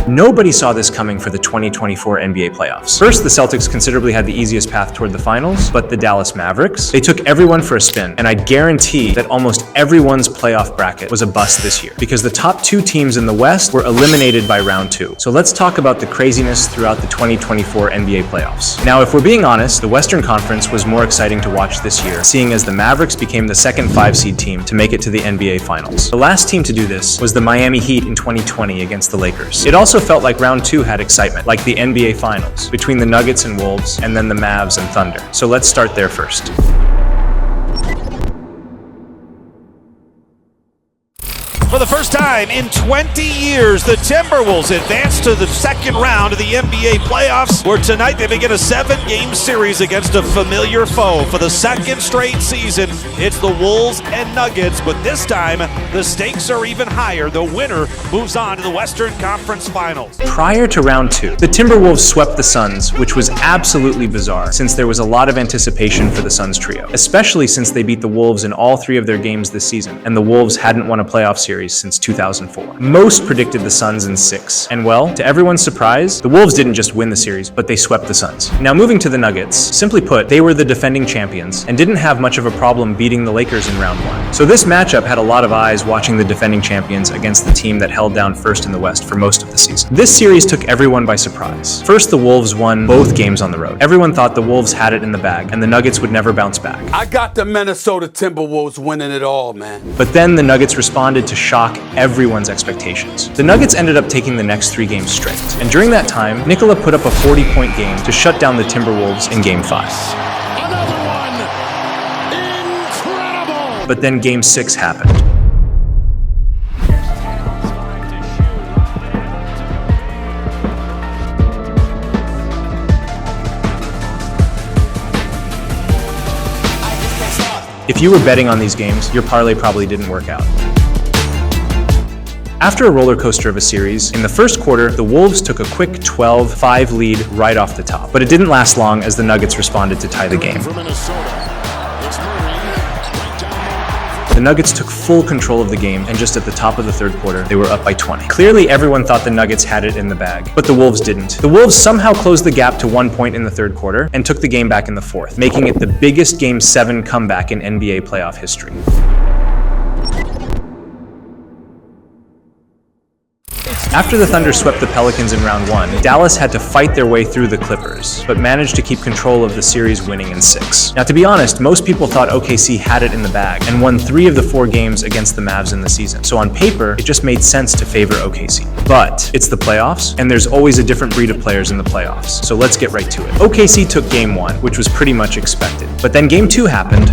Nobody saw this coming for the 2024 NBA playoffs. First, the Celtics considerably had the easiest path toward the finals, but the Dallas Mavericks, they took everyone for a spin, and I guarantee that almost everyone's playoff bracket was a bust this year, because the top two teams in the West were eliminated by round 2. So let's talk about the craziness throughout the 2024 NBA playoffs. Now, if we're being honest, the Western Conference was more exciting to watch this year, seeing as the Mavericks became the second 5-seed team to make it to the NBA Finals. The last team to do this was the Miami Heat in 2020 against the Lakers. It also felt like round 2 had excitement, like the NBA Finals, between the Nuggets and Wolves, and then the Mavs and Thunder. So let's start there first. For the first time in 20 years, the Timberwolves advance to the second round of the NBA playoffs, where tonight they begin a 7-game series against a familiar foe. For the second straight season, it's the Wolves and Nuggets, but this time the stakes are even higher. The winner moves on to the Western Conference Finals. Prior to round 2, the Timberwolves swept the Suns, which was absolutely bizarre since there was a lot of anticipation for the Suns trio, especially since they beat the Wolves in all 3 of their games this season, and the Wolves hadn't won a playoff series since 2004. Most predicted the Suns in 6, and well, to everyone's surprise, the Wolves didn't just win the series, but they swept the Suns. Now moving to the Nuggets, simply put, they were the defending champions and didn't have much of a problem beating the Lakers in round 1. So this matchup had a lot of eyes watching the defending champions against the team that held down first in the West for most of the season. This series took everyone by surprise. First, the Wolves won both games on the road. Everyone thought the Wolves had it in the bag and the Nuggets would never bounce back. I got the Minnesota Timberwolves winning it all, man. But then the Nuggets responded to shock everyone's expectations. The Nuggets ended up taking the next 3 games straight, and during that time, Nikola put up a 40-point game to shut down the Timberwolves in Game 5. Another one! Incredible! But then Game 6 happened. If you were betting on these games, your parlay probably didn't work out. After a roller coaster of a series, in the first quarter, the Wolves took a quick 12-5 lead right off the top, but it didn't last long as the Nuggets responded to tie the game. The Nuggets took full control of the game, and just at the top of the third quarter, they were up by 20. Clearly, everyone thought the Nuggets had it in the bag, but the Wolves didn't. The Wolves somehow closed the gap to 1 point in the third quarter and took the game back in the fourth, making it the biggest Game 7 comeback in NBA playoff history. After the Thunder swept the Pelicans in round 1, Dallas had to fight their way through the Clippers, but managed to keep control of the series, winning in 6. Now, to be honest, most people thought OKC had it in the bag and won 3 of the 4 games against the Mavs in the season. So on paper, it just made sense to favor OKC. But it's the playoffs, and there's always a different breed of players in the playoffs. So let's get right to it. OKC took Game 1, which was pretty much expected. But then Game 2 happened.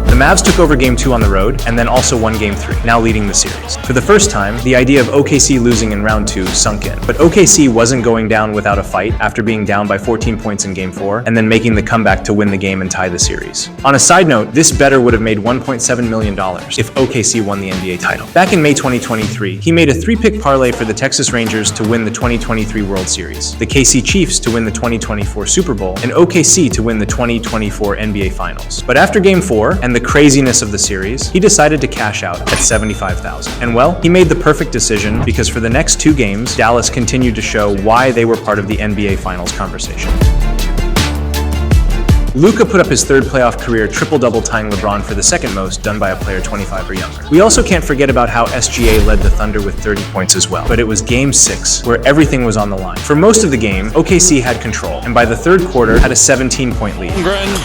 The Mavs took over Game 2 on the road, and then also won Game 3, now leading the series. For the first time, the idea of OKC losing in round 2 sunk in. But OKC wasn't going down without a fight after being down by 14 points in Game 4, and then making the comeback to win the game and tie the series. On a side note, this bettor would have made $1.7 million if OKC won the NBA title. Back in May 2023, he made a 3-pick parlay for the Texas Rangers to win the 2023 World Series, the KC Chiefs to win the 2024 Super Bowl, and OKC to win the 2024 NBA Finals. But after Game 4, and the craziness of the series, he decided to cash out at $75,000. And well, he made the perfect decision, because for the next 2 games, Dallas continued to show why they were part of the NBA Finals conversation. Luka put up his 3rd playoff career triple-double, tying LeBron for the second most done by a player 25 or younger. We also can't forget about how SGA led the Thunder with 30 points as well. But it was Game 6 where everything was on the line. For most of the game, OKC had control, and by the third quarter had a 17-point lead.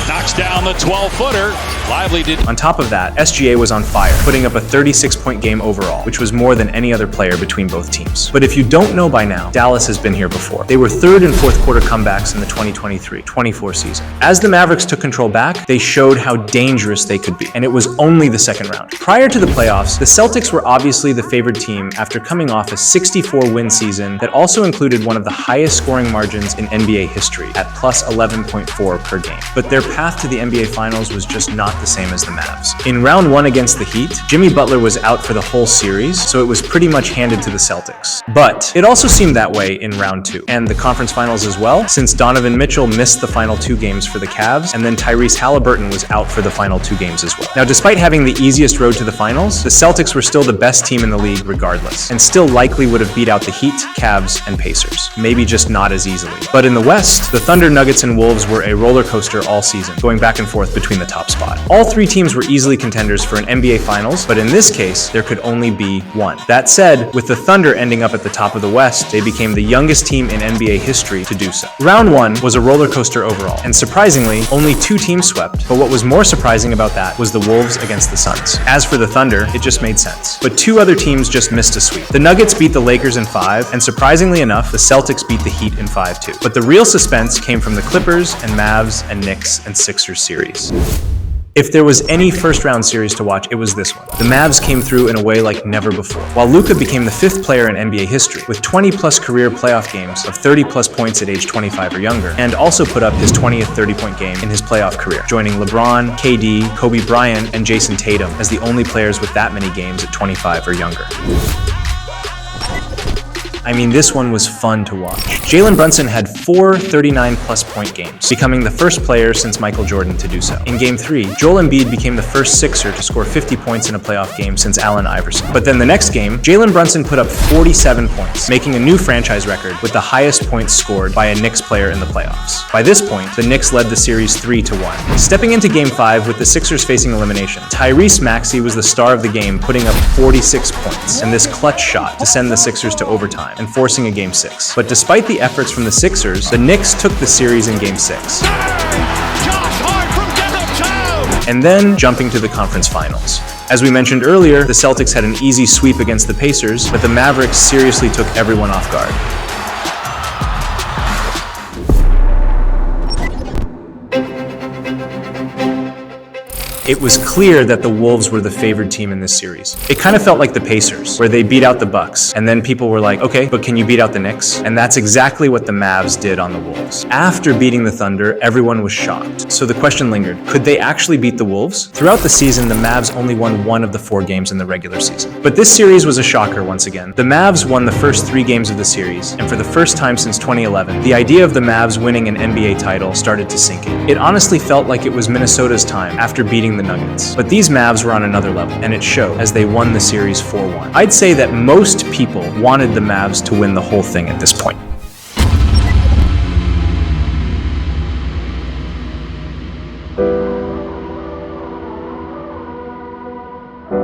Knocks down the 12-footer. Lively did. On top of that, SGA was on fire, putting up a 36-point game overall, which was more than any other player between both teams. But if you don't know by now, Dallas has been here before. They were 3rd and 4th quarter comebacks in the 2023-24 season. As the Mavericks took control back, they showed how dangerous they could be, and it was only the second round. Prior to the playoffs, the Celtics were obviously the favored team after coming off a 64-win season that also included one of the highest scoring margins in NBA history at plus 11.4 per game. But their path to the NBA Finals was just not the same as the Mavs. In round 1 against the Heat, Jimmy Butler was out for the whole series, so it was pretty much handed to the Celtics. But it also seemed that way in round 2, and the conference finals as well, since Donovan Mitchell missed the final 2 games for the Cavs Cavs, and then Tyrese Halliburton was out for the final 2 games as well. Now, despite having the easiest road to the finals, the Celtics were still the best team in the league regardless, and still likely would have beat out the Heat, Cavs, and Pacers. Maybe just not as easily. But in the West, the Thunder, Nuggets, and Wolves were a roller coaster all season, going back and forth between the top spot. All 3 teams were easily contenders for an NBA Finals, but in this case, there could only be one. That said, with the Thunder ending up at the top of the West, they became the youngest team in NBA history to do so. Round 1 was a roller coaster overall, and surprisingly, only 2 teams swept, but what was more surprising about that was the Wolves against the Suns. As for the Thunder, it just made sense. But 2 other teams just missed a sweep. The Nuggets beat the Lakers in 5, and surprisingly enough, the Celtics beat the Heat in 5 too. But the real suspense came from the Clippers and Mavs and Knicks and Sixers series. If there was any first-round series to watch, it was this one. The Mavs came through in a way like never before. While Luka became the 5th player in NBA history, with 20-plus career playoff games of 30-plus points at age 25 or younger, and also put up his 20th 30-point game in his playoff career, joining LeBron, KD, Kobe Bryant, and Jason Tatum as the only players with that many games at 25 or younger. I mean, this one was fun to watch. Jalen Brunson had 4 39-plus point games, becoming the first player since Michael Jordan to do so. In Game 3, Joel Embiid became the first Sixer to score 50 points in a playoff game since Allen Iverson. But then the next game, Jalen Brunson put up 47 points, making a new franchise record with the highest points scored by a Knicks player in the playoffs. By this point, the Knicks led the series 3-1. Stepping into Game 5 with the Sixers facing elimination, Tyrese Maxey was the star of the game, putting up 46 points, and this clutch shot to send the Sixers to overtime and forcing a Game 6. But despite the efforts from the Sixers, the Knicks took the series in Game 6. And then jumping to the conference finals. As we mentioned earlier, the Celtics had an easy sweep against the Pacers, but the Mavericks seriously took everyone off guard. It was clear that the Wolves were the favored team in this series. It kind of felt like the Pacers, where they beat out the Bucks, and then people were like, okay, but can you beat out the Knicks? And that's exactly what the Mavs did on the Wolves. After beating the Thunder, everyone was shocked. So the question lingered, could they actually beat the Wolves? Throughout the season, the Mavs only won 1 of the 4 games in the regular season. But this series was a shocker once again. The Mavs won the first 3 games of the series, and for the first time since 2011, the idea of the Mavs winning an NBA title started to sink in. It honestly felt like it was Minnesota's time after beating the Nuggets. But these Mavs were on another level, and it showed as they won the series 4-1. I'd say that most people wanted the Mavs to win the whole thing at this point.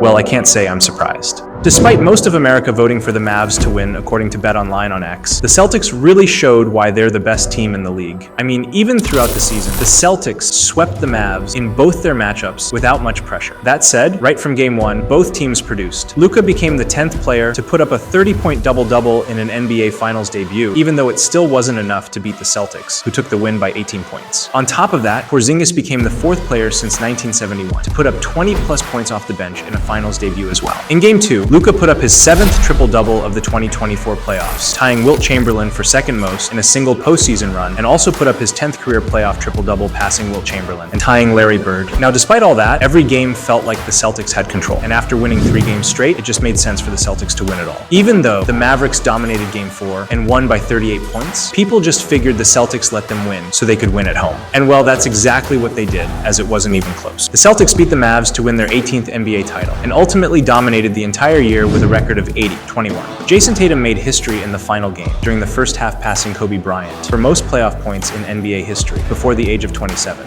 Well, I can't say I'm surprised. Despite most of America voting for the Mavs to win, according to BetOnline on X, the Celtics really showed why they're the best team in the league. I mean, even throughout the season, the Celtics swept the Mavs in both their matchups without much pressure. That said, right from Game 1, both teams produced. Luka became the 10th player to put up a 30-point double-double in an NBA Finals debut, even though it still wasn't enough to beat the Celtics, who took the win by 18 points. On top of that, Porzingis became the 4th player since 1971 to put up 20-plus points off the bench in a Finals debut as well. In Game 2, Luka put up his 7th triple-double of the 2024 playoffs, tying Wilt Chamberlain for second most in a single postseason run, and also put up his 10th career playoff triple-double, passing Wilt Chamberlain and tying Larry Bird. Now, despite all that, every game felt like the Celtics had control, and after winning 3 games straight, it just made sense for the Celtics to win it all. Even though the Mavericks dominated Game 4 and won by 38 points, people just figured the Celtics let them win so they could win at home. And well, that's exactly what they did, as it wasn't even close. The Celtics beat the Mavs to win their 18th NBA title, and ultimately dominated the entire year with a record of 80-21. Jason Tatum made history in the final game during the first half, passing Kobe Bryant for most playoff points in NBA history before the age of 27.